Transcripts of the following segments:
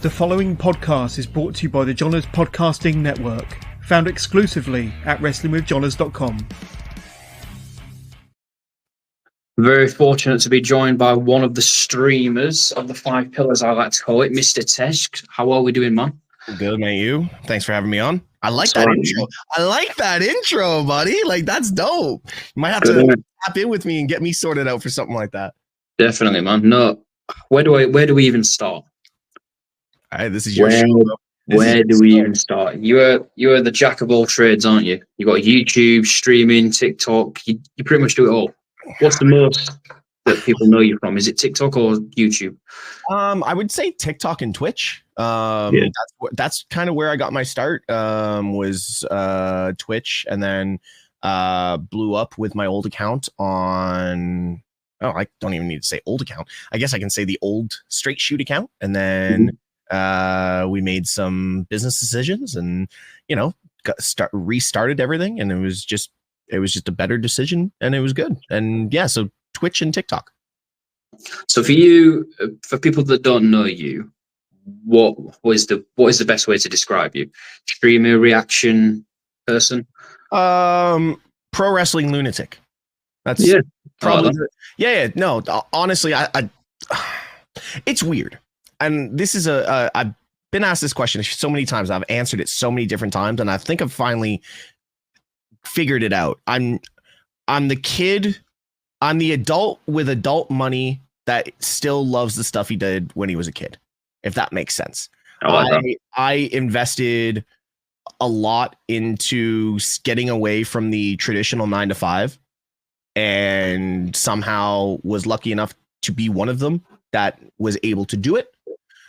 The following podcast is brought to you by the Johners Podcasting Network, found exclusively at wrestlingwithjohners.com. Very fortunate to be joined by one of the streamers of the five pillars, I like to call it, Mr. Tesh. How are we doing, man? Good, mate. You? Thanks for having me on. I like that intro. I like that intro, buddy. Like, that's dope. You might have to tap in with me and get me sorted out for something like that. Definitely, man. No, where do we even start? All right, this is your show. Where do we even start? You're the jack of all trades, aren't you? You got YouTube, streaming, TikTok. You pretty much do it all. What's the most that people know you from? Is it TikTok or YouTube? I would say TikTok and Twitch. That's kind of where I got my start. Was Twitch, and then blew up with my old account on. Oh, I don't even need to say old account. I guess I can say the old Straight Shoot account, and then we made some business decisions, and restarted everything, and it was just a better decision, and it was good. And yeah, so Twitch and TikTok. So for you, for people that don't know you, what is the best way to describe you? Streamer, reaction person? Pro wrestling lunatic. That's probably no, honestly, I it's weird. And this is I've been asked this question so many times. I've answered it so many different times, and I think I've finally figured it out. I'm the kid. I'm the adult with adult money that still loves the stuff he did when he was a kid, if that makes sense. I invested a lot into getting away from the traditional 9-to-5, and somehow was lucky enough to be one of them that was able to do it.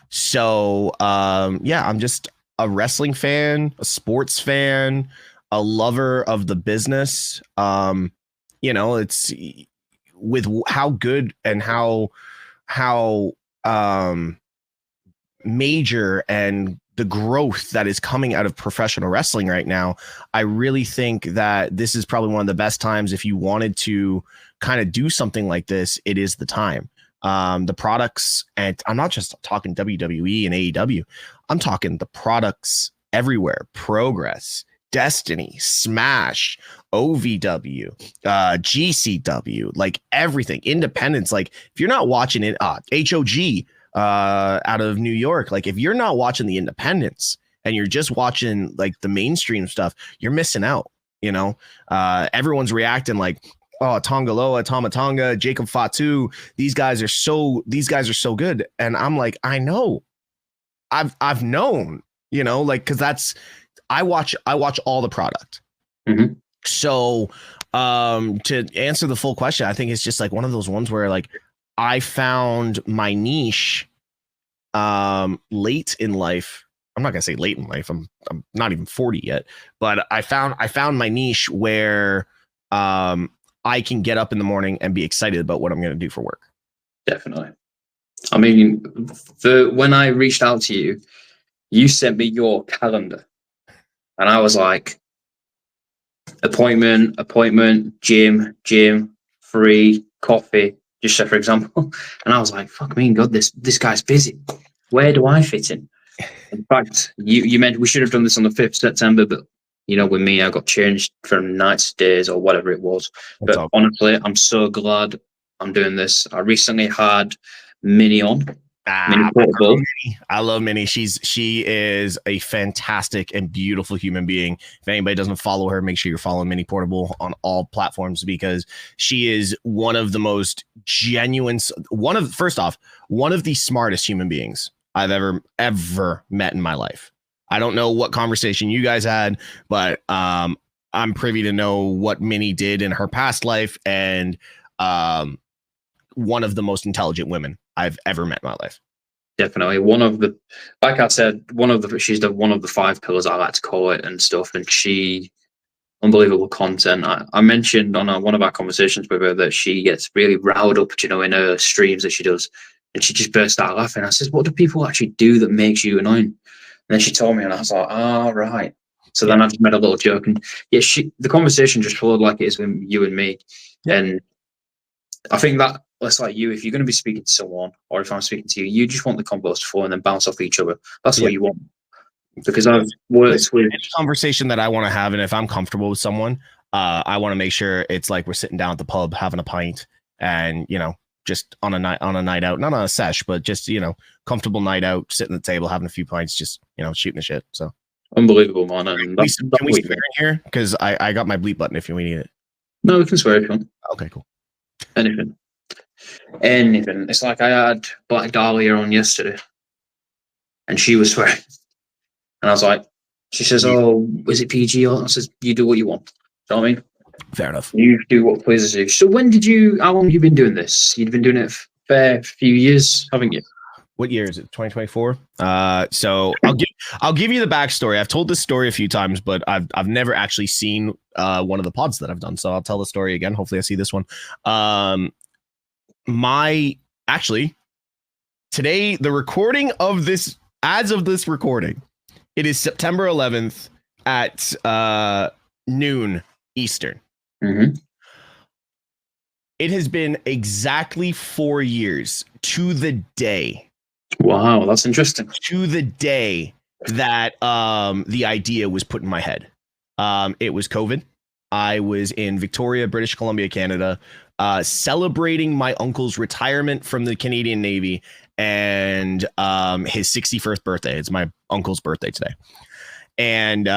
So I'm just a wrestling fan, a sports fan, a lover of the business. It's with how good and how major and the growth that is coming out of professional wrestling right now. I really think that this is probably one of the best times if you wanted to kind of do something like this. It is the time. The products, and I'm not just talking WWE and AEW. I'm talking the products everywhere. Progress, Destiny, Smash, OVW, GCW, like everything. Independence. Like if you're not watching it, HOG out of New York. Like if you're not watching the independents and you're just watching like the mainstream stuff, you're missing out. Everyone's reacting like, oh, Tongaloa, Tamatonga, Jacob Fatu. These guys are so good. And I'm like, I know. I've known, because I watch all the product. Mm-hmm. So to answer the full question, I think it's just like one of those ones where like I found my niche late in life. I'm not gonna say late in life. I'm not even 40 yet, but I found my niche where I can get up in the morning and be excited about what I'm going to do for work. Definitely. I mean, when I reached out to you, you sent me your calendar, and I was like, appointment, gym, free, coffee, just for example. And I was like, fuck me, God, this guy's busy. Where do I fit in? In fact, you meant we should have done this on the 5th of September, but with me, I got changed from nights to days or whatever it was. But honestly, I'm so glad I'm doing this. I recently had Minnie on. MinniePortable. I love Minnie. She is a fantastic and beautiful human being. If anybody doesn't follow her, make sure you're following MinniePortable on all platforms, because she is one of the most genuine, one of the smartest human beings I've ever met in my life. I don't know what conversation you guys had, but I'm privy to know what Minnie did in her past life, and one of the most intelligent women I've ever met in my life. Definitely. Like I said, she's one of the five pillars, I like to call it, and stuff. And she, unbelievable content. I mentioned on one of our conversations with her that she gets really riled up, in her streams that she does, and she just burst out laughing. I said, "What do people actually do that makes you annoying?" And then she told me, and I was like, right. So then I just made a little joke, and the conversation just flowed like it is with you and me. Yeah. And I think that it's like you, if you're going to be speaking to someone, or if I'm speaking to you, you just want the combos to flow and then bounce off each other. That's what you want. Because I've worked with any conversation that I want to have, and if I'm comfortable with someone, I want to make sure it's like we're sitting down at the pub having a pint, and just on a night out, not on a sesh, but just comfortable night out, sitting at the table having a few pints, just shooting the shit. So unbelievable, man. And can we swear in here? Because I got my bleep button if you need it. No, we can swear if you want. Okay, cool. Anything. It's like I had Black Dahlia on yesterday, and she was swearing, and I was like, she says, "Oh, is it PG?" I says, "You do what you want." You know what I mean? Fair enough. You do what pleases you. So how long have you been doing this? You've been doing it a fair few years, haven't you? What year is it? 2024. So I'll give you the backstory. I've told this story a few times, but I've never actually seen one of the pods that I've done. So I'll tell the story again. Hopefully I see this one. Today, the recording of this, as of this recording, it is September 11th at noon Eastern. Mm-hmm. It has been exactly 4 years to the day. Wow, that's interesting. To the day that the idea was put in my head. It was COVID. I was in Victoria, British Columbia, Canada, celebrating my uncle's retirement from the Canadian Navy and his 61st birthday. It's my uncle's birthday today. And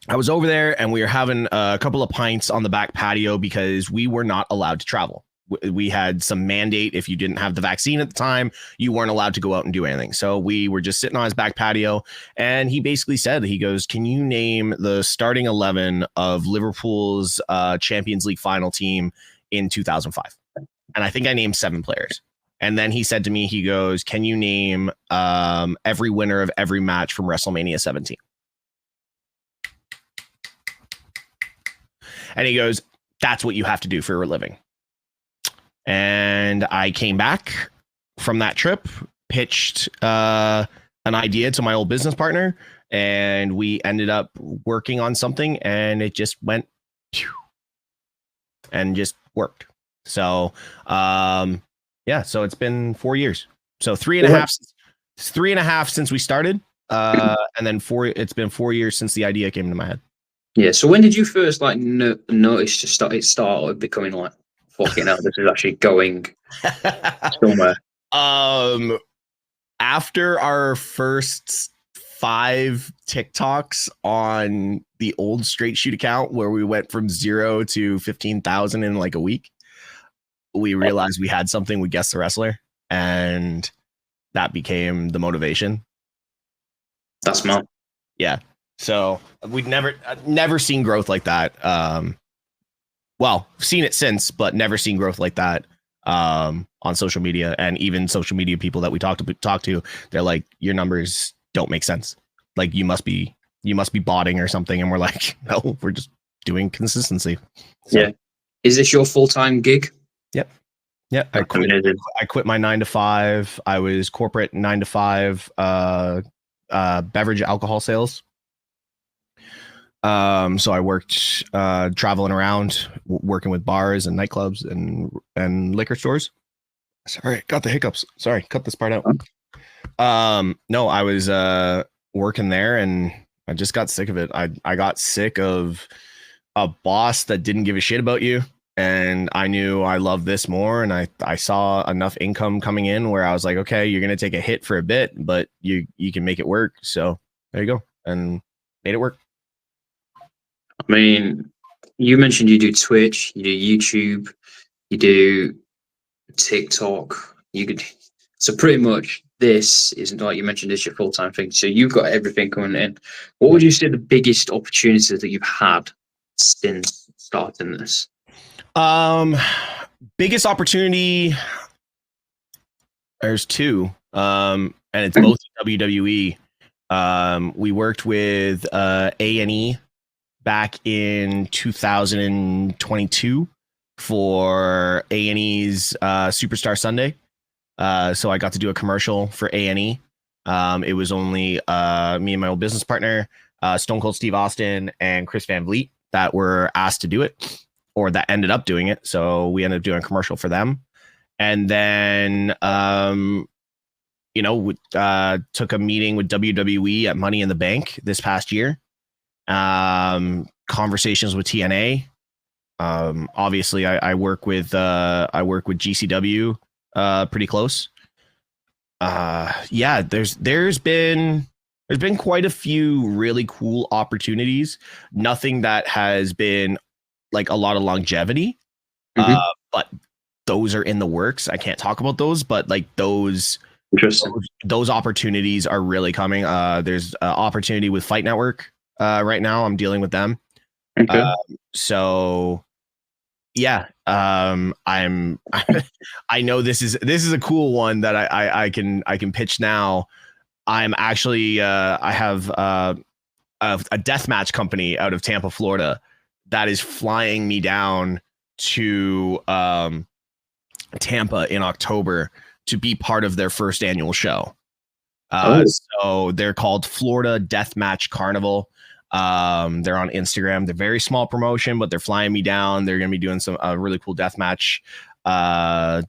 I was over there and we were having a couple of pints on the back patio because we were not allowed to travel. We had some mandate. If you didn't have the vaccine at the time, you weren't allowed to go out and do anything. So we were just sitting on his back patio. And he basically said, he goes, "Can you name the starting 11 of Liverpool's Champions League final team in 2005? And I think I named 7 players. And then he said to me, he goes, "Can you name every winner of every match from WrestleMania 17? And he goes, "That's what you have to do for a living." And I came back from that trip, pitched an idea to my old business partner, and we ended up working on something, and it just went and just worked. So, so it's been 4 years. So 3.5 since we started, and then it's been 4 years since the idea came into my head. Yeah. So when did you first notice to start becoming like, fucking hell, this is actually going somewhere? After our first 5 TikToks on the old Straight Shoot account, where we went from 0 to 15,000 in like a week, we realized we had something with Guess the Wrestler, and that became the motivation. That's mad. Yeah. So we'd never seen growth like that. Well, seen it since, but never seen growth like that on social media. And even social media people that we talk to, they're like, "Your numbers don't make sense. Like you must be botting or something." And we're like, "No, we're just doing consistency." So, yeah. Is this your full-time gig? Yep. Yeah. I quit my 9 to 5. I was corporate 9 to 5 beverage alcohol sales. So I worked traveling around, working with bars and nightclubs and liquor stores. Sorry, got the hiccups. Sorry, cut this part out. No, I was working there, and I just got sick of it. I got sick of a boss that didn't give a shit about you, and I knew I loved this more, and I saw enough income coming in where I was like, okay, you're gonna take a hit for a bit, but you can make it work. So there you go, and made it work. I mean, you mentioned you do Twitch, you do YouTube, you do TikTok. So pretty much this isn't, like you mentioned, this your full-time thing. So you've got everything coming in. What would you say the biggest opportunities that you've had since starting this? Biggest opportunity. There's 2, and it's both WWE. We worked with A&E back in 2022 for A&E's Superstar Sunday. So I got to do a commercial for A&E. It was only me and my old business partner, Stone Cold Steve Austin and Chris Van Vliet, that were asked to do it. or that ended up doing it. So we ended up doing a commercial for them. And then, took a meeting with WWE at Money in the Bank this past year. Conversations with TNA. Obviously, I work with GCW pretty close. There's been quite a few really cool opportunities. Nothing that has been like a lot of longevity, but those are in the works. I can't talk about those, but like those opportunities are really coming. There's an opportunity with Fight Network right now. I'm dealing with them. Okay. I'm I know this is a cool one that I can pitch now. I'm actually I have a deathmatch company out of Tampa, Florida, that is flying me down to Tampa in October to be part of their first annual show. So they're called Florida Deathmatch Carnival. They're on Instagram. They're very small promotion, but they're flying me down. They're going to be doing some really cool deathmatch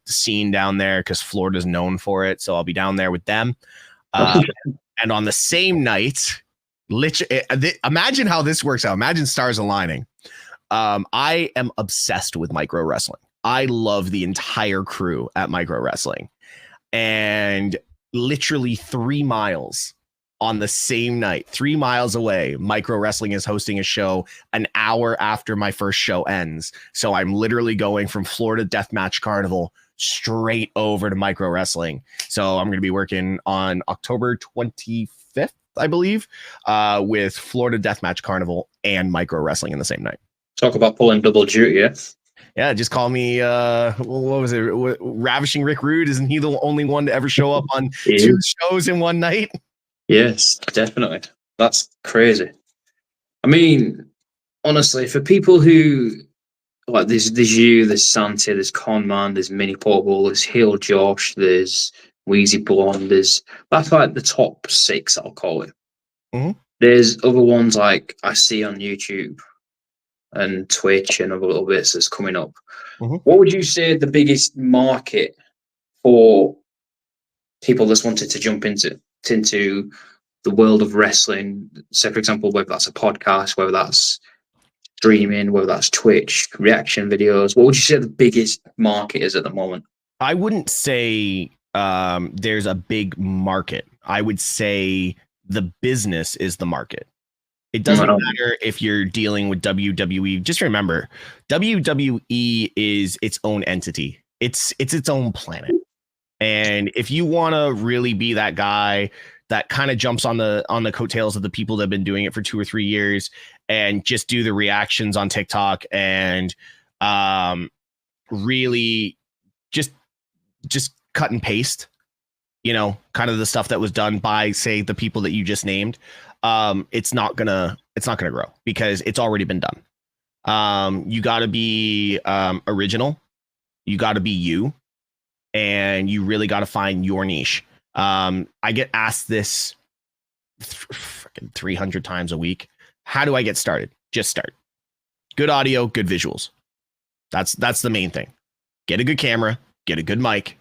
scene down there because Florida's known for it. So I'll be down there with them. And on the same night, imagine how this works out. Imagine stars aligning. I am obsessed with micro wrestling. I love the entire crew at Micro Wrestling. And literally 3 miles on the same night, 3 miles away, Micro Wrestling is hosting a show an hour after my first show ends. So I'm literally going from Florida Deathmatch Carnival straight over to Micro Wrestling. So I'm going to be working on October 25th, I believe, with Florida Deathmatch Carnival and Micro Wrestling in the same night. Talk about pulling double duty, yeah? Yeah, just call me, what was it? Ravishing Rick Rude? Isn't he the only one to ever show up on 2 shows in one night? Yes, definitely. That's crazy. I mean, honestly, for people who, like, there's you, there's Santi, there's Conman, there's MinniePortable, there's Heel Josh, there's WheezyBlonde, that's like the top 6, I'll call it. Mm-hmm. There's other ones like I see on YouTube and Twitch and other little bits that's coming up. Mm-hmm. What would you say the biggest market for people that's wanted to jump into the world of wrestling? Say, for example, whether that's a podcast, whether that's streaming, whether that's Twitch, reaction videos. What would you say the biggest market is at the moment? I wouldn't say there's a big market. I would say the business is the market. It doesn't matter if you're dealing with WWE. Just remember, WWE is its own entity. It's its own planet. And if you want to really be that guy that kind of jumps on the coattails of the people that have been doing it for 2 or 3 years and just do the reactions on TikTok and really just cut and paste, kind of the stuff that was done by, say, the people that you just named, it's not gonna grow because it's already been done. You got to be original. You got to be you. And you really got to find your niche. I get asked this freaking 300 times a week. How do I get started? Just start. Good audio, good visuals. That's the main thing. Get a good camera, get a good mic,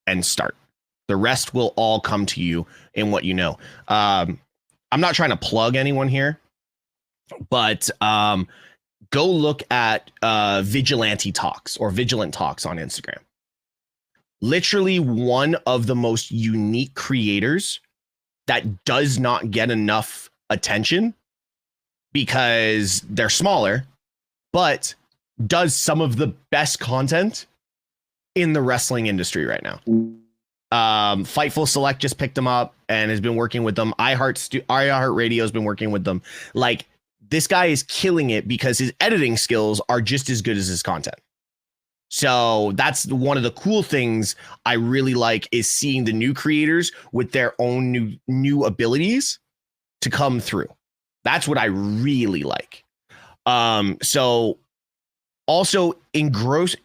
and start. The rest will all come to you in what you know. I'm not trying to plug anyone here, but go look at Vigilante Talks or Vigilant Talks on Instagram. Literally one of the most unique creators that does not get enough attention because they're smaller, but does some of the best content in the wrestling industry right now. Fightful Select just picked them up and has been working with them. iHeart Radio has been working with them. Like, this guy is killing it because his editing skills are just as good as his content. So that's one of the cool things I really like, is seeing the new creators with their own new abilities to come through. That's what I really like. So also engross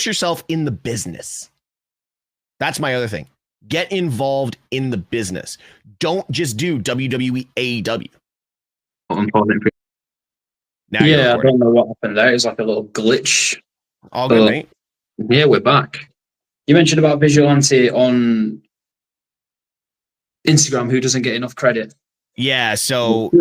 yourself in the business. That's my other thing. Get involved in the business. Don't just do WWE, AEW. Now you're Yeah, I recording. don't know what happened there. It's like a little glitch. All good, But mate. yeah, we're back. You mentioned about Vigilante on Instagram, who doesn't get enough credit. Yeah, so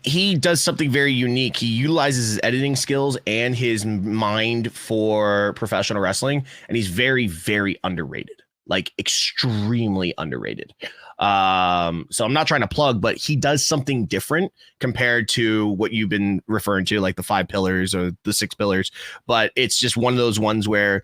he does something very unique. He utilizes his editing skills and his mind for professional wrestling, and he's very, very underrated, like extremely underrated. So I'm not trying to plug, but he does something different compared to what you've been referring to, like the 5 pillars or the 6 pillars. But it's just one of those ones where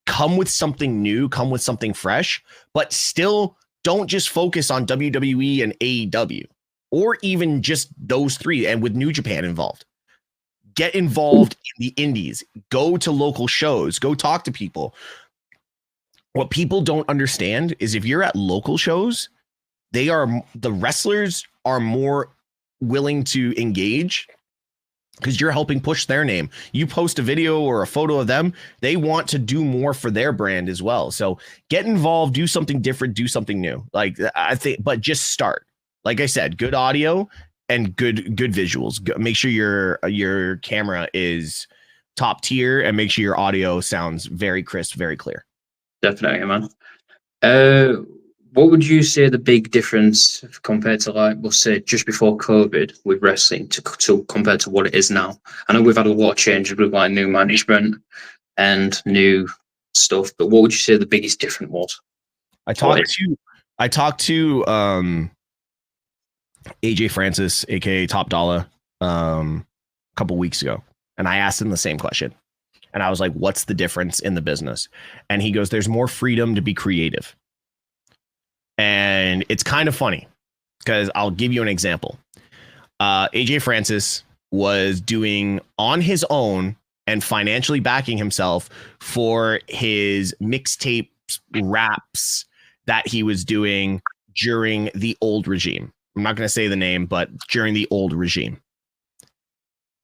come with something new, come with something fresh, but still don't just focus on WWE and AEW. Or even just those 3, and with New Japan involved. Get involved in the indies. Go to local shows. Go talk to people. What people don't understand is if you're at local shows, the wrestlers are more willing to engage because you're helping push their name. You post a video or a photo of them, they want to do more for their brand as well. So get involved, do something different, do something new. Like I think, but just start. Like I said, good audio and good visuals. Make sure your camera is top tier and make sure your audio sounds very crisp, very clear. Definitely, man. What would you say the big difference compared to, like, we'll say just before COVID with wrestling to compared to what it is now? I know we've had a lot of changes with like new management and new stuff, but what would you say the biggest difference was? I talked to AJ Francis, aka Top Dollar, a couple weeks ago, and I asked him the same question. And I was like, what's the difference in the business? And he goes, there's more freedom to be creative. And it's kind of funny because I'll give you an example. AJ Francis was doing on his own and financially backing himself for his mixtape raps that he was doing during the old regime. I'm not going to say the name, but during the old regime.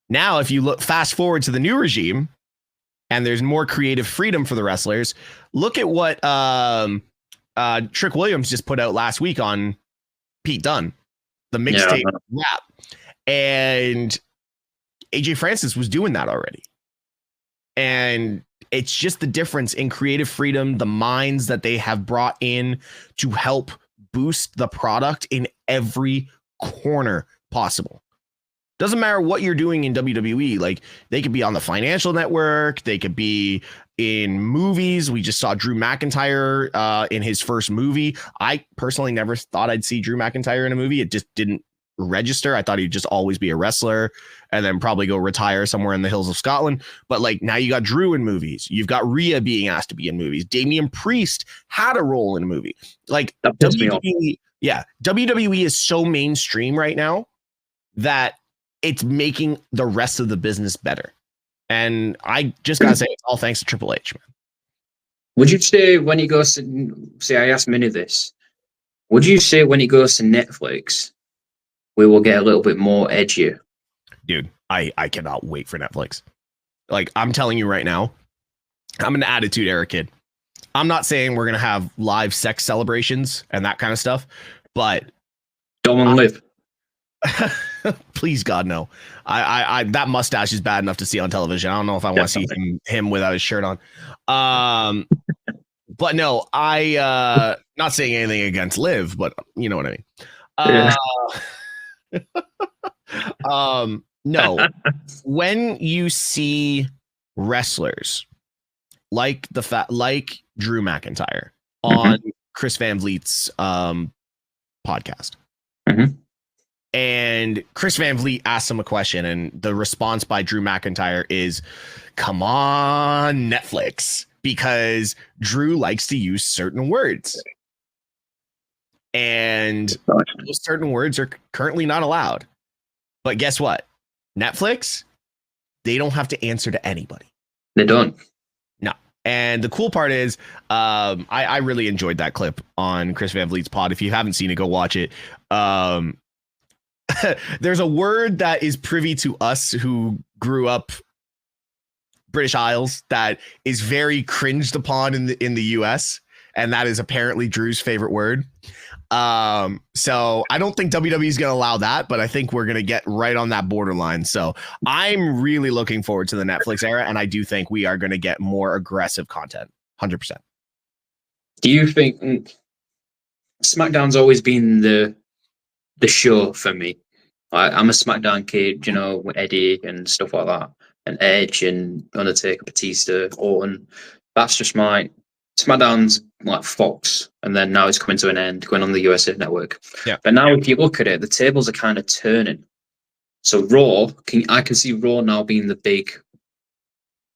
Now, if you look fast forward to the new regime and there's more creative freedom for the wrestlers, look at what Trick Williams just put out last week on Pete Dunne, the mixtape rap. And AJ Francis was doing that already. And it's just the difference in creative freedom, the minds that they have brought in to help boost the product in every corner possible. Doesn't matter what you're doing in WWE. Like, they could be on the financial network. They could be in movies. We just saw Drew McIntyre in his first movie. I personally never thought I'd see Drew McIntyre in a movie. It just didn't register. I thought he'd just always be a wrestler and then probably go retire somewhere in the hills of Scotland. But like, now you got Drew in movies. You've got Rhea being asked to be in movies. Damian Priest had a role in a movie. Like, WWE, WWE is so mainstream right now that it's making the rest of the business better. And I just gotta say, it's all thanks to Triple H, man. Would you say when he goes to, say, I asked Minnie this, would you say when he goes to Netflix, we will get a little bit more edgier? Dude, I cannot wait for Netflix. Like, I'm telling you right now, I'm an attitude era kid. I'm not saying we're gonna have live sex celebrations and that kind of stuff, but Don't want to live. Please God, no. I that mustache is bad enough to see on television. I don't know if I want to see him without his shirt on. But no, I not saying anything against Liv, but you know what I mean. No. When you see wrestlers like like Drew McIntyre on Chris Van Vliet's podcast. Mm-hmm. And Chris Van Vliet asks him a question, and the response by Drew McIntyre is, come on, Netflix, because Drew likes to use certain words. And those certain words are currently not allowed. But guess what? Netflix, they don't have to answer to anybody. They don't. No. And the cool part is, I really enjoyed that clip on Chris Van Vliet's pod. If you haven't seen it, go watch it. There's a word that is privy to us who grew up British Isles that is very cringed upon in the US, and that is apparently Drew's favorite word. So I don't think WWE is going to allow that, but I think we're going to get right on that borderline. So I'm really looking forward to the Netflix era, and I do think we are going to get more aggressive content. 100%. Do you think SmackDown's always been the show for me? I'm a SmackDown kid, you know, with Eddie and stuff like that, and Edge and Undertaker, Batista, Orton. That's just my SmackDown's like Fox, and then now it's coming to an end, going on the USA Network. Yeah. But now, if you look at it, the tables are kind of turning. So Raw, I can see Raw now being the big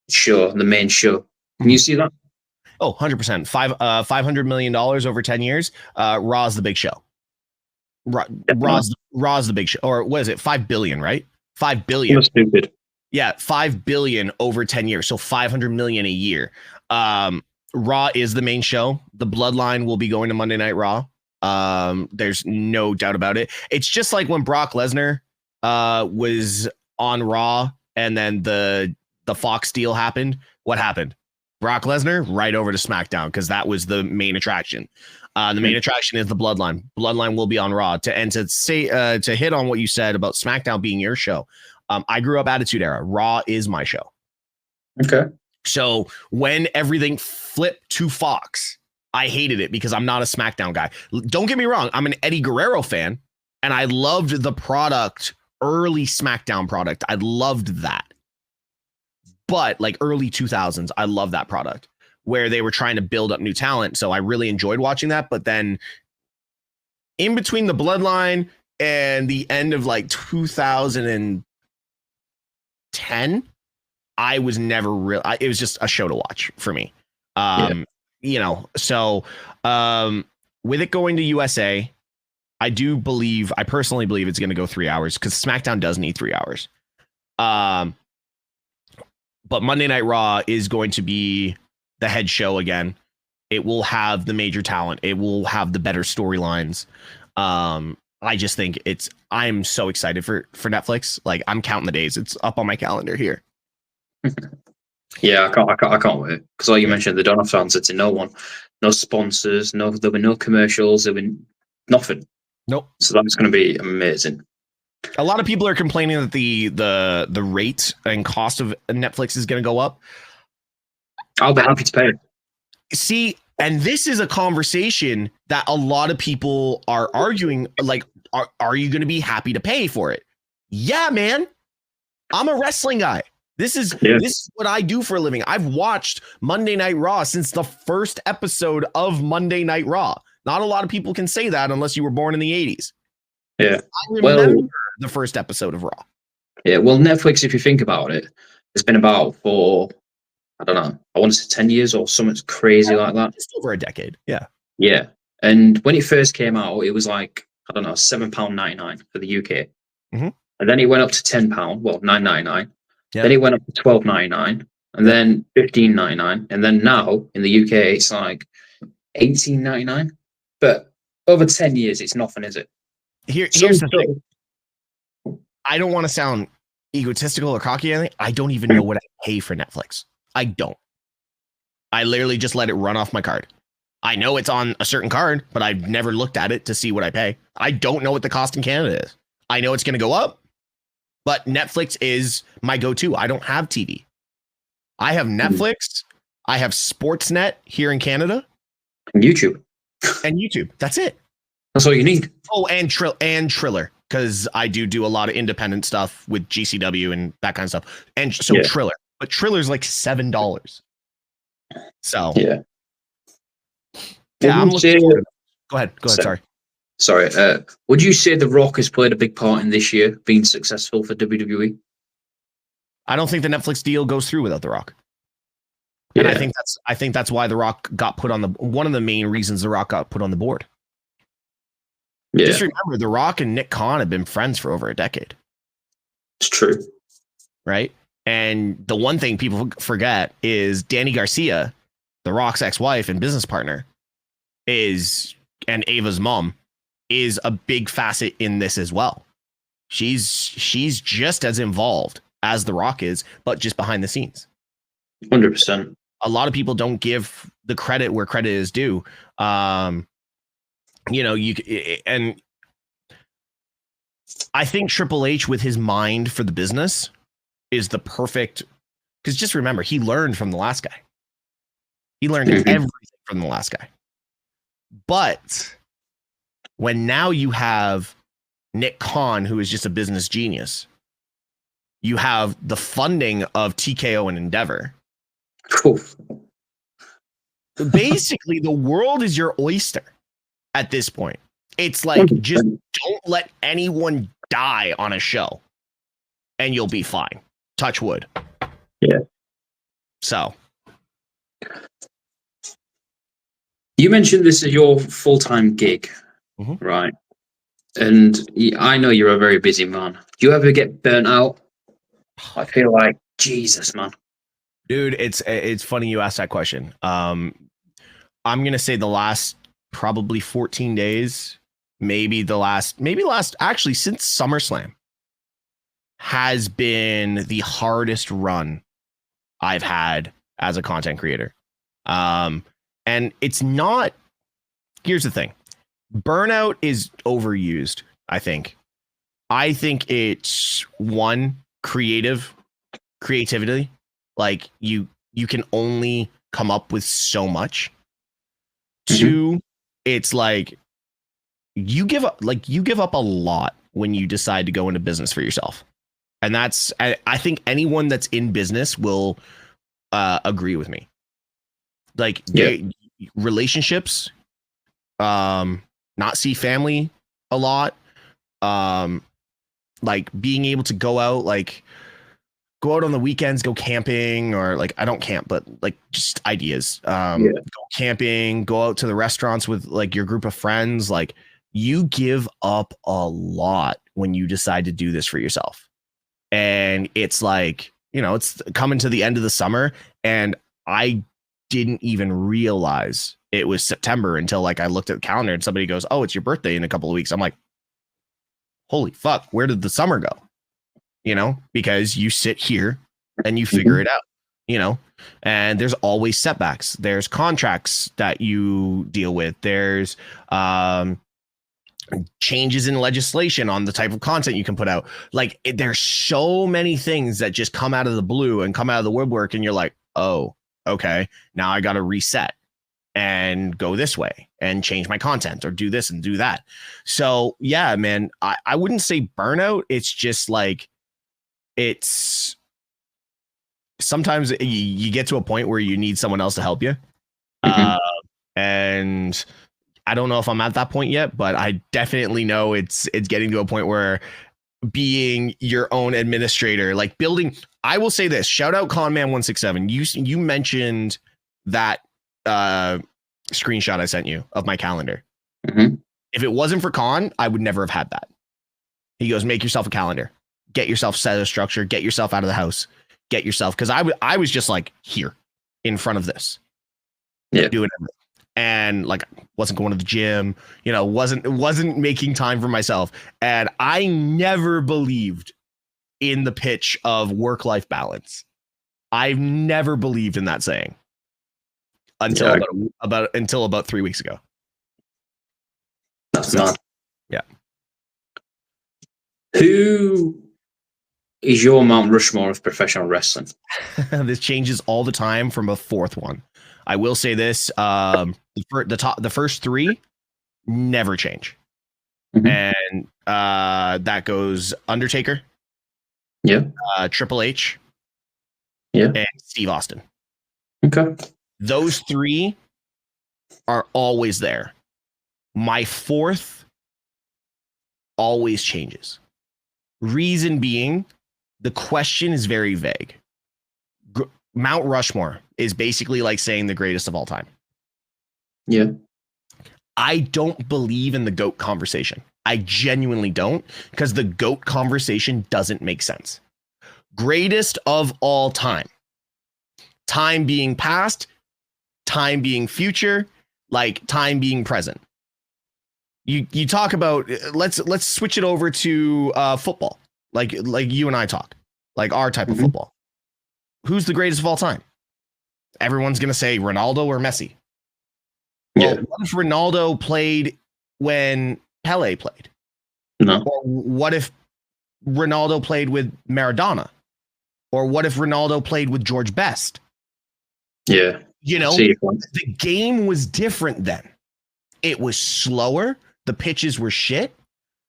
show, the main show. Can you see that? Oh, 100%. $500 million over 10 years. Raw's the big show. Raw's the big show. Or what is it? 5 billion, right? 5 billion. That's stupid. Yeah, 5 billion over 10 years. So 500 million a year. Raw is the main show. The Bloodline will be going to Monday Night Raw. There's no doubt about it. It's just like when Brock Lesnar was on Raw, and then the Fox deal happened. What happened? Brock Lesnar right over to SmackDown, because that was the main attraction. The main attraction is the Bloodline. Bloodline will be on Raw. To hit on what you said about SmackDown being your show. I grew up Attitude Era. Raw is my show. Okay. So when everything flipped to Fox, I hated it because I'm not a SmackDown guy. Don't get me wrong. I'm an Eddie Guerrero fan, and I loved the product, early SmackDown product. I loved that. But like early 2000s, I love that product where they were trying to build up new talent. So I really enjoyed watching that. But then in between the Bloodline and the end of like 2010, I was never real. It was just a show to watch for me. You know, so with it going to USA, I personally believe it's going to go 3 hours, because SmackDown does need 3 hours. But Monday Night Raw is going to be the head show again. It will have the major talent. It will have the better storylines. I just think I'm so excited for Netflix. Like, I'm counting the days. It's up on my calendar here. Yeah, I can't wait. Because like you mentioned, they don't have to answer to no one. No sponsors. There'll be no commercials. There'll be nothing. Nope. So that's going to be amazing. A lot of people are complaining that the rate and cost of Netflix is going to go up. I'll be happy to pay it. See, and this is a conversation that a lot of people are arguing. Like, are you going to be happy to pay for it? Yeah, man. I'm a wrestling guy. This is what I do for a living. I've watched Monday Night Raw since the first episode of Monday Night Raw. Not a lot of people can say that unless you were born in the 80s. Yeah. I remember the first episode of Raw. Yeah, well, Netflix, if you think about it, it's been about for, I don't know, I want to say 10 years or something crazy like that. Just over a decade. Yeah. Yeah. And when it first came out, it was like, I don't know, £7.99 for the UK. Mm-hmm. And then it went up to £10, well, £9.99. Yeah. Then it went up to £12.99, and then £15.99. And then now in the UK, it's like £18.99. But over 10 years, it's nothing, is it? Here's the thing. I don't want to sound egotistical or cocky or anything. I don't even know what I pay for Netflix. I don't. I literally just let it run off my card. I know it's on a certain card, but I've never looked at it to see what I pay. I don't know what the cost in Canada is. I know it's going to go up, but Netflix is my go-to. I don't have TV. I have Netflix. I have Sportsnet here in Canada. And YouTube. And YouTube. That's it. That's all you need. Oh, and Triller, because I do a lot of independent stuff with GCW and that kind of stuff. And so Triller. But Triller's like $7. So yeah. I'm looking forward. Go ahead. Sorry. Would you say The Rock has played a big part in this year being successful for WWE? I don't think the Netflix deal goes through without The Rock. And I think that's why The Rock got put on one of the main reasons The Rock got put on the board. Yeah. Just remember, The Rock and Nick Khan have been friends for over a decade. It's true. Right? And the one thing people forget is Danny Garcia, The Rock's ex-wife and business partner, and Ava's mom, is a big facet in this as well. She's just as involved as The Rock is, but just behind the scenes. 100%. A lot of people don't give the credit where credit is due. And I think Triple H with his mind for the business is the perfect, because just remember, he learned from the last guy. He learned everything from the last guy. But when now you have Nick Khan, who is just a business genius, you have the funding of TKO and Endeavor. Cool. Basically, the world is your oyster at this point. It's like, just don't let anyone die on a show and you'll be fine. Touch wood. Yeah. So. You mentioned this is your full-time gig, right? And I know you're a very busy man. Do you ever get burnt out? I feel like, Jesus, man. Dude, it's funny you asked that question. I'm going to say the last probably 14 days, maybe last actually since SummerSlam has been the hardest run I've had as a content creator. And it's not, here's the thing. Burnout is overused, I think. I think it's one, creativity. Like you can only come up with so much. Two, it's like you give up a lot when you decide to go into business for yourself. And that's, I think anyone that's in business will agree with me. Like relationships, not see family a lot. Like being able to go out on the weekends, go camping, or like, I don't camp, but like just ideas. Go camping, go out to the restaurants with like your group of friends. Like you give up a lot when you decide to do this for yourself. And it's like, it's coming to the end of the summer, and I didn't even realize it was September until like I looked at the calendar and somebody goes, "Oh, it's your birthday in a couple of weeks." I'm like, holy fuck, where did the summer go? Because you sit here and you figure it out, and there's always setbacks. There's contracts that you deal with. There's changes in legislation on the type of content you can put out. Like there's so many things that just come out of the blue and come out of the woodwork. And you're like, oh, okay, now I got to reset and go this way and change my content or do this and do that. So yeah, man, I wouldn't say burnout. It's just like, it's sometimes you get to a point where you need someone else to help you. And I don't know if I'm at that point yet, but I definitely know it's getting to a point where being your own administrator, like building, I will say this, shout out Conman167. You mentioned that screenshot I sent you of my calendar. If it wasn't for Con, I would never have had that. He goes, make yourself a calendar, get yourself set of structure, get yourself out of the house, get yourself. Cause I was just like here in front of this, doing everything. And like wasn't going to the gym, wasn't making time for myself. And I never believed in the pitch of work-life balance. I've never believed in that saying until about 3 weeks ago. That's not. Yeah. Who is your Mount Rushmore of professional wrestling? This changes all the time from a fourth one. I will say this: the first three never change, and that goes Undertaker, Triple H, and Steve Austin. Okay, those three are always there. My fourth always changes. Reason being, the question is very vague. Mount Rushmore is basically like saying the greatest of all time. Yeah. I don't believe in the GOAT conversation. I genuinely don't, because the GOAT conversation doesn't make sense. Greatest of all time. Time being past, time being future, like time being present. You talk about, let's switch it over to football. Like you and I talk, like our type of football. Who's the greatest of all time? Everyone's going to say Ronaldo or Messi. Well, what if Ronaldo played when Pele played? No. Or what if Ronaldo played with Maradona? Or what if Ronaldo played with George Best? Yeah. You know, the game was different then. It was slower. The pitches were shit.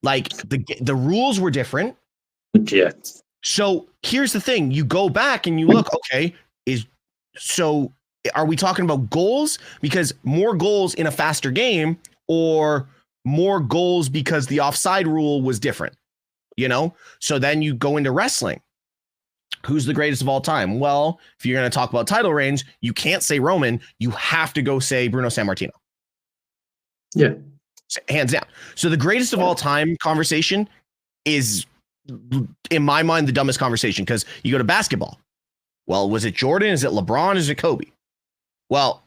Like the rules were different. Yeah. So here's the thing. You go back and you look, okay, are we talking about goals? Because more goals in a faster game, or more goals because the offside rule was different, you know? So then you go into wrestling. Who's the greatest of all time? Well, if you're going to talk about title reigns, you can't say Roman. You have to go say Bruno Sammartino. Yeah. Hands down. So the greatest of all time conversation is, in my mind, the dumbest conversation, because you go to basketball. Well, was it Jordan? Is it LeBron? Is it Kobe? Well,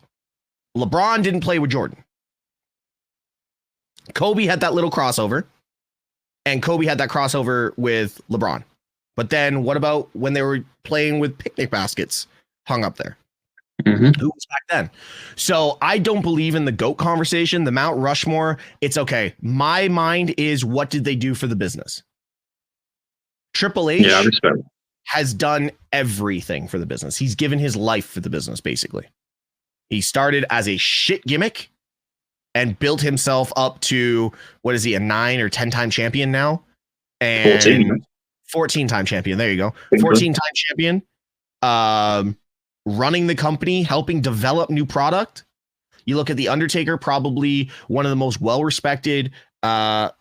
LeBron didn't play with Jordan. Kobe had that little crossover, and Kobe had that crossover with LeBron. But then what about when they were playing with picnic baskets hung up there? Mm-hmm. Who was back then? So I don't believe in the GOAT conversation, the Mount Rushmore. It's okay. My mind is, what did they do for the business? Triple H has done everything for the business. He's given his life for the business, basically. He started as a shit gimmick and built himself up to, what is he, a 9 or 10-time champion now? And 14-time champion. There you go. 14-time champion. Running the company, helping develop new product. You look at The Undertaker, probably one of the most well-respected, a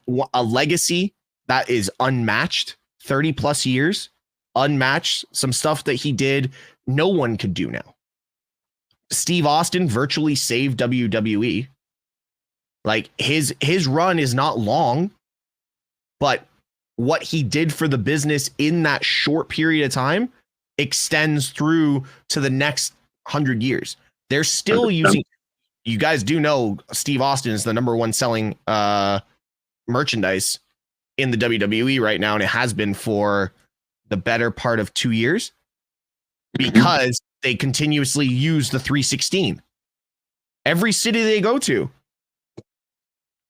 legacy that is unmatched, 30 plus years, unmatched. Some stuff that he did, no one could do now. Steve Austin virtually saved WWE. Like his run is not long, but what he did for the business in that short period of time extends through to the next 100 years. They're still using, you guys do know Steve Austin is the number one selling merchandise in the WWE right now, and it has been for the better part of 2 years, because they continuously use the 316. Every city they go to,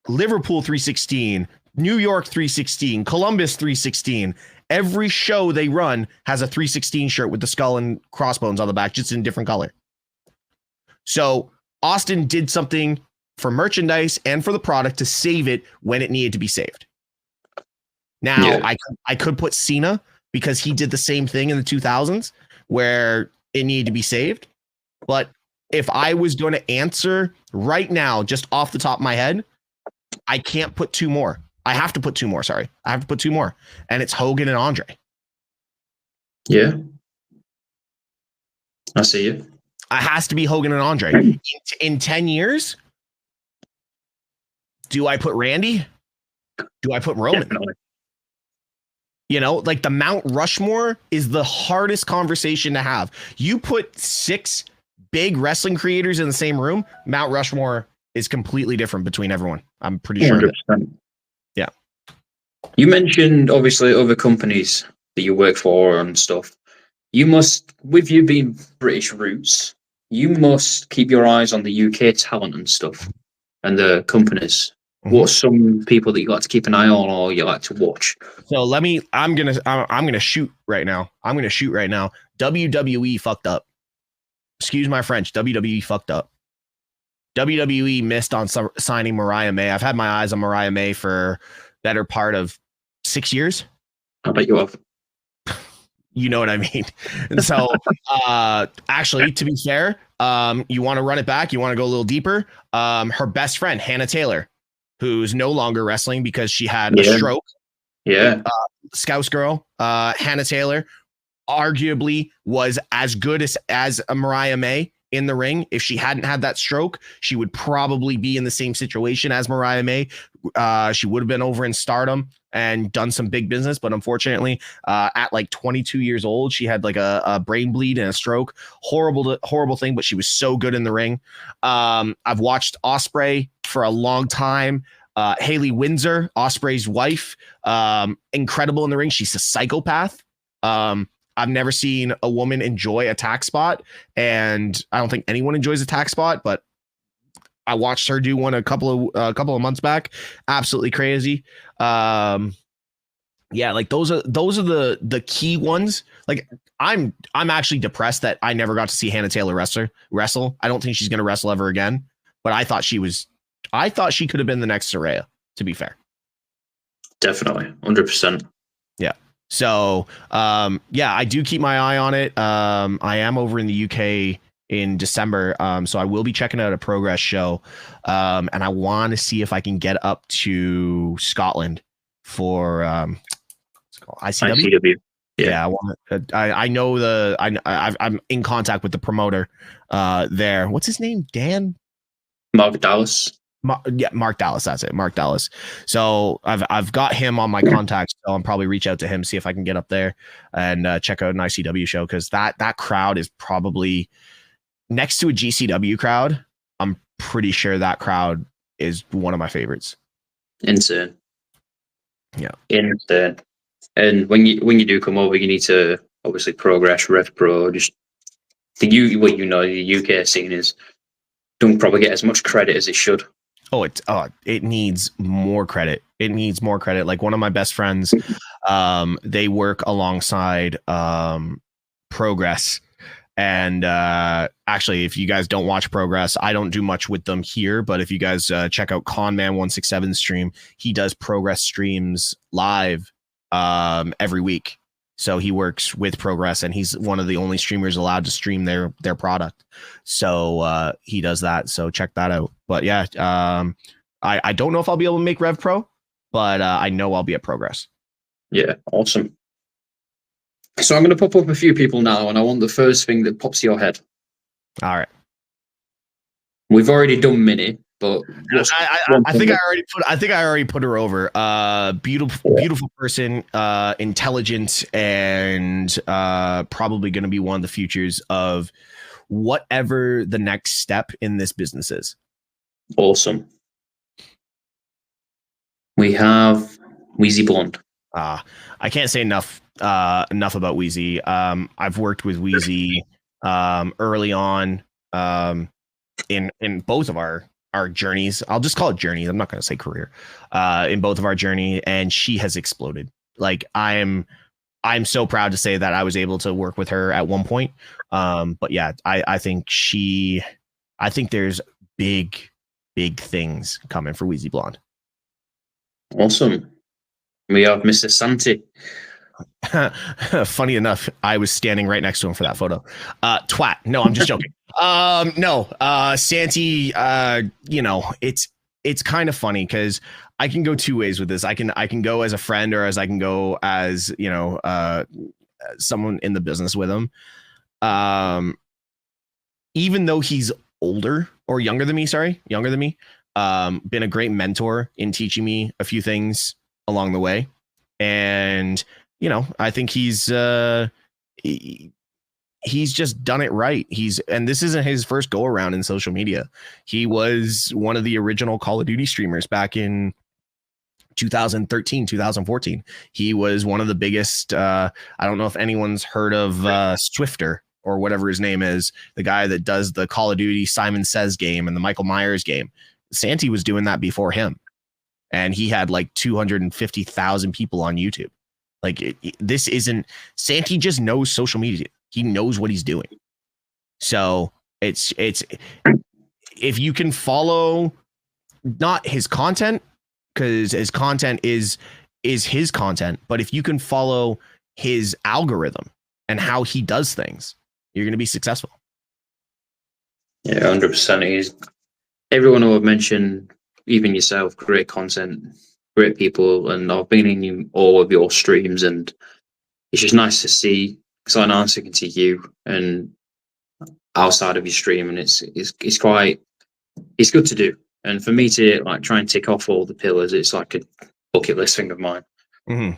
Liverpool 316, New York 316, Columbus 316. Every show they run has a 316 shirt with the skull and crossbones on the back, just in a different color. So Austin did something for merchandise and for the product to save it when it needed to be saved. Now, I could put Cena, because he did the same thing in the 2000s where it needed to be saved. But if I was going to answer right now, just off the top of my head, I can't put two more. I have to put two more. Sorry. I have to put two more. And it's Hogan and Andre. Yeah. I see you. It has to be Hogan and Andre. In 10 years, do I put Randy? Do I put Roman? Definitely. You know, like the Mount Rushmore is the hardest conversation to have. You put 6 big wrestling creators in the same room, Mount Rushmore is completely different between everyone. I'm pretty sure. 100%. Yeah. You mentioned, obviously, other companies that you work for and stuff. You must, with you being British roots, you must keep your eyes on the UK talent and stuff and the companies. Mm-hmm. What's some people that you like to keep an eye on or you like to watch? So I'm gonna shoot right now. WWE fucked up. Excuse my French. WWE fucked up. WWE missed on signing Mariah May. I've had my eyes on Mariah May for better part of 6 years. I bet you have. You know what I mean? And so, actually, to be fair, you want to run it back. You want to go a little deeper. Her best friend, Hannah Taylor, who's no longer wrestling because she had a stroke. Yeah. Scouse girl, Hannah Taylor, arguably was as good as a Mariah May in the ring. If she hadn't had that stroke, she would probably be in the same situation as Mariah May. She would have been over in Stardom and done some big business, but unfortunately, at like 22 years old, she had like a brain bleed and a stroke. Horrible thing, but she was so good in the ring. I've watched Ospreay for a long time. Haley Windsor, Ospreay's wife, incredible in the ring. She's a psychopath. I've never seen a woman enjoy a tack spot, and I don't think anyone enjoys a tack spot, but I watched her do one a couple of months back. Absolutely crazy. Yeah, like those are the key ones. Like I'm actually depressed that I never got to see Hannah Taylor wrestle. I don't think she's gonna wrestle ever again. But I thought she could have been the next Saraya, to be fair. Definitely, 100%. Yeah. So yeah, I do keep my eye on it. I am over in the UK in December. So I will be checking out a Progress show. And I want to see if I can get up to Scotland for ICW. ICW. Yeah, I know I'm in contact with the promoter there. What's his name? Dan? Mark Dallas. Mark Dallas. That's it, Mark Dallas. So I've got him on my contacts. So I'll probably reach out to him, see if I can get up there and check out an ICW show, because that crowd is probably next to a GCW crowd. I'm pretty sure that crowd is one of my favorites. Insane. Yeah, insane. And when you do come over, you need to obviously progress Rev Pro. Just the UK scene is don't probably get as much credit as it should. Oh, it needs more credit. It needs more credit. Like one of my best friends, they work alongside Progress. And actually, if you guys don't watch Progress, I don't do much with them here. But if you guys check out Conman167 stream, he does Progress streams live every week. So he works with Progress, and he's one of the only streamers allowed to stream their product. So he does that. So check that out. But yeah, I don't know if I'll be able to make Rev Pro, but I know I'll be at Progress. Yeah, awesome. So I'm going to pop up a few people now, and I want the first thing that pops to your head. All right. We've already done Minnie, but I think I already put her over. Beautiful person, intelligent, and probably going to be one of the futures of whatever the next step in this business is. Awesome. We have WheezyBlonde. I can't say enough about Wheezy. I've worked with Wheezy early on in both of our journeys. I'll just call it journeys. I'm not going to say career. In both of our journey, and she has exploded. Like I'm so proud to say that I was able to work with her at one point. But yeah, I think there's big things coming for WheezyBlonde. Awesome. We have Mr. Santi. Funny enough, I was standing right next to him for that photo. Twat. No, I'm just joking. No, Santi, it's kind of funny because I can go two ways with this. I can go as a friend, or as I can go as, someone in the business with him. Even though he's older or younger than me, been a great mentor in teaching me a few things along the way. And, I think he's just done it right. And this isn't his first go around in social media. He was one of the original Call of Duty streamers back in 2013, 2014. He was one of the biggest. I don't know if anyone's heard of Swifter or whatever his name is, the guy that does the Call of Duty Simon Says game and the Michael Myers game. Santi was doing that before him. And he had like 250,000 people on YouTube. Like this isn't, Santi just knows social media. He knows what he's doing. So it's if you can follow not his content, because his content is his content, but if you can follow his algorithm and how he does things, you're going to be successful. Yeah, 100%. Everyone who I've mentioned, even yourself, great content, great people, and I've been in all of your streams, and it's just nice to see, because I know I can see you and outside of your stream, and it's good to do. And for me to like try and tick off all the pillars, it's like a bucket list thing of mine. Mm-hmm.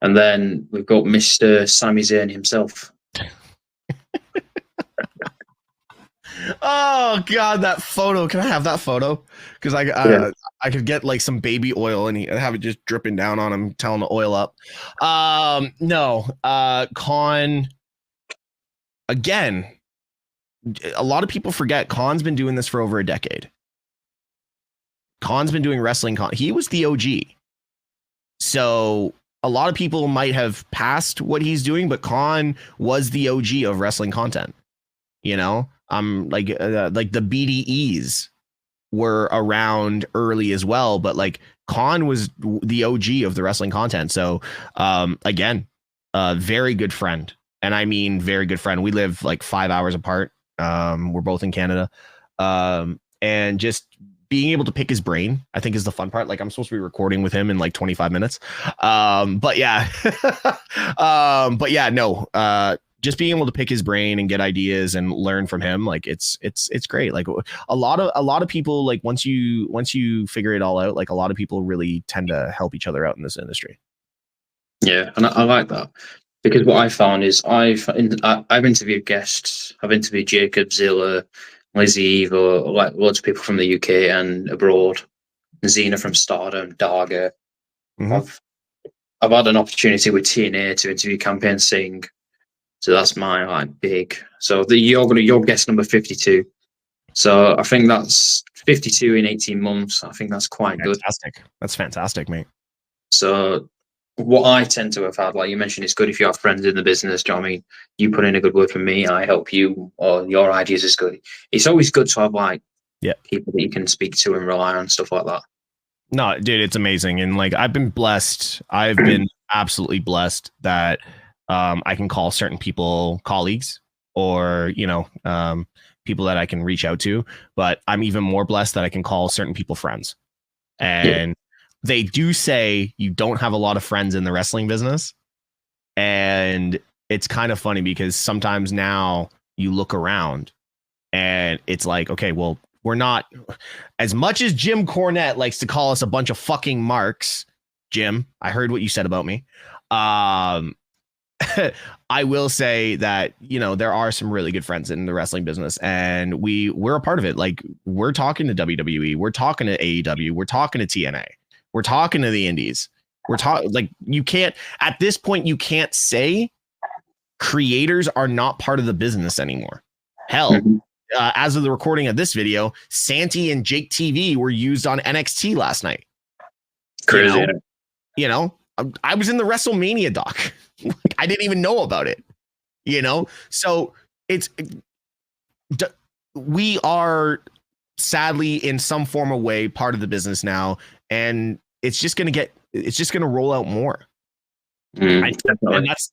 And then we've got Mr. Sami Zayn himself. Oh God, that photo! Can I have that photo? Because I could get like some baby oil and have it just dripping down on him, tell him to oil up. No, Khan. Again, a lot of people forget Khan's been doing this for over a decade. Khan's been doing wrestling. He was the OG. So a lot of people might have passed what he's doing, but Khan was the OG of wrestling content. You know, like the BDEs were around early as well, but like Khan was the OG of the wrestling content. So again, very good friend. And I mean, very good friend. We live like 5 hours apart. We're both in Canada. And just being able to pick his brain, I think, is the fun part. Like, I'm supposed to be recording with him in like 25 minutes. But yeah, no, just being able to pick his brain and get ideas and learn from him, like it's great. Like a lot of people, like once you figure it all out, like a lot of people really tend to help each other out in this industry. Yeah, and I like that, because what I found is I've interviewed guests. I've interviewed Jacob, Zilla, Lizzie, Evo, like loads of people from the UK and abroad. Xena from Stardom, Darga. Mm-hmm. I've had an opportunity with TNA to interview Campaign Singh. So that's my like big. So you're guest number 52. So I think that's 52 in 18 months. I think that's quite Fantastic. good. That's fantastic, mate. So what I tend to have had, like you mentioned, it's good if you have friends in the business. Do you know what I mean? You put in a good word for me, I help you, or your ideas is good. It's always good to have like people that you can speak to and rely on, stuff like that. No, dude, it's amazing. And like I've been blessed. I've been absolutely blessed that I can call certain people colleagues, or, you know, people that I can reach out to. But I'm even more blessed that I can call certain people friends. And they do say you don't have a lot of friends in the wrestling business. And it's kind of funny because sometimes now you look around and it's like, okay, well, we're not, as much as Jim Cornette likes to call us a bunch of fucking marks. Jim, I heard what you said about me. I will say that, you know, there are some really good friends in the wrestling business, and we're a part of it. Like, we're talking to WWE, we're talking to AEW, we're talking to TNA, we're talking to the indies. We're talking, like, you can't, at this point, you can't say creators are not part of the business anymore. Hell, as of the recording of this video, Santi and Jake TV were used on NXT last night. Crazy. You know, I was in the WrestleMania doc. I didn't even know about it, you know? So we are sadly in some form of way part of the business now, and it's just going to roll out more. And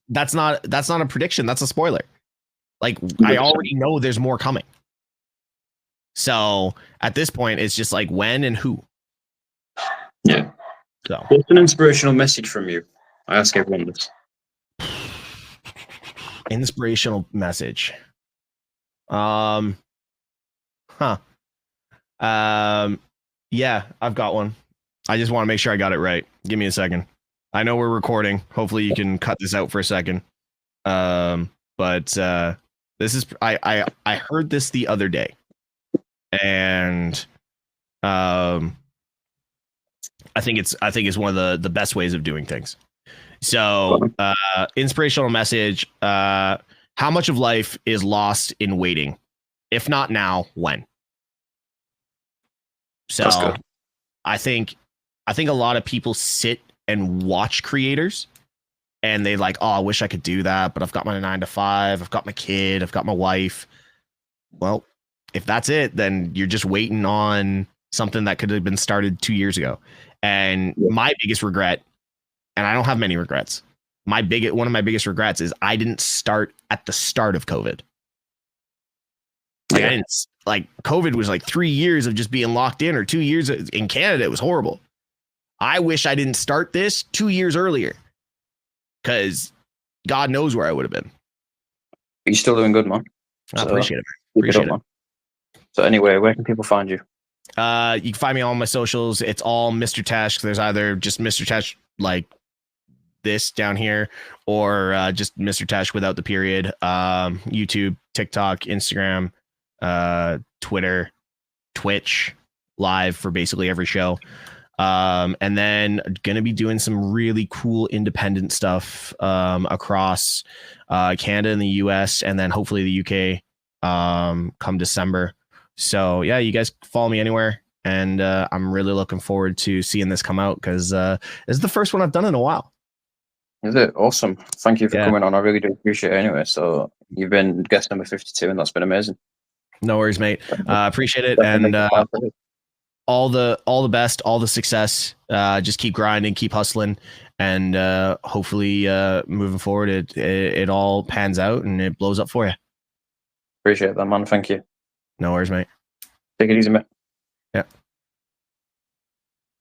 that's not a prediction. That's a spoiler. Like, I already know there's more coming. So at this point, it's just like when and who. Yeah. So what's an inspirational message from you? I ask everyone this. Inspirational message. Yeah, I've got one. I just want to make sure I got it right. Give me a second. I know we're recording. Hopefully you can cut this out for a second. But this is I heard this the other day, and I think it's one of the best ways of doing things. So, inspirational message. How much of life is lost in waiting? If not now, when? So I think a lot of people sit and watch creators and they like, oh, I wish I could do that, but I've got my 9 to 5, I've got my kid, I've got my wife. Well, if that's it, then you're just waiting on something that could have been started 2 years ago. And my biggest regret, and I don't have many regrets, one of my biggest regrets is I didn't start at the start of COVID. Like, COVID was like 3 years of just being locked in, or 2 years in Canada. It was horrible. I wish I didn't start this 2 years earlier, because God knows where I would have been. You're still doing good, man. I appreciate it. Appreciate it. So anyway, where can people find you? You can find me on all my socials. It's all Mr. Tesh. There's either just Mr. Tesh like this down here, or just Mr. Tesh without the period. YouTube, TikTok, Instagram, Twitter, Twitch. live for basically every show. And then going to be doing some really cool independent stuff across Canada and the US, and then hopefully the UK come December. So yeah, you guys follow me anywhere, and I'm really looking forward to seeing this come out, because this is the first one I've done in a while. Is it? Awesome. Thank you for coming on. I really do appreciate it anyway. So you've been guest number 52, and that's been amazing. No worries, mate. Appreciate it. And all the best, all the success. Just keep grinding, keep hustling, and hopefully moving forward, it all pans out and it blows up for you. Appreciate that, man. Thank you. No worries, mate. Take it easy, mate. Yeah.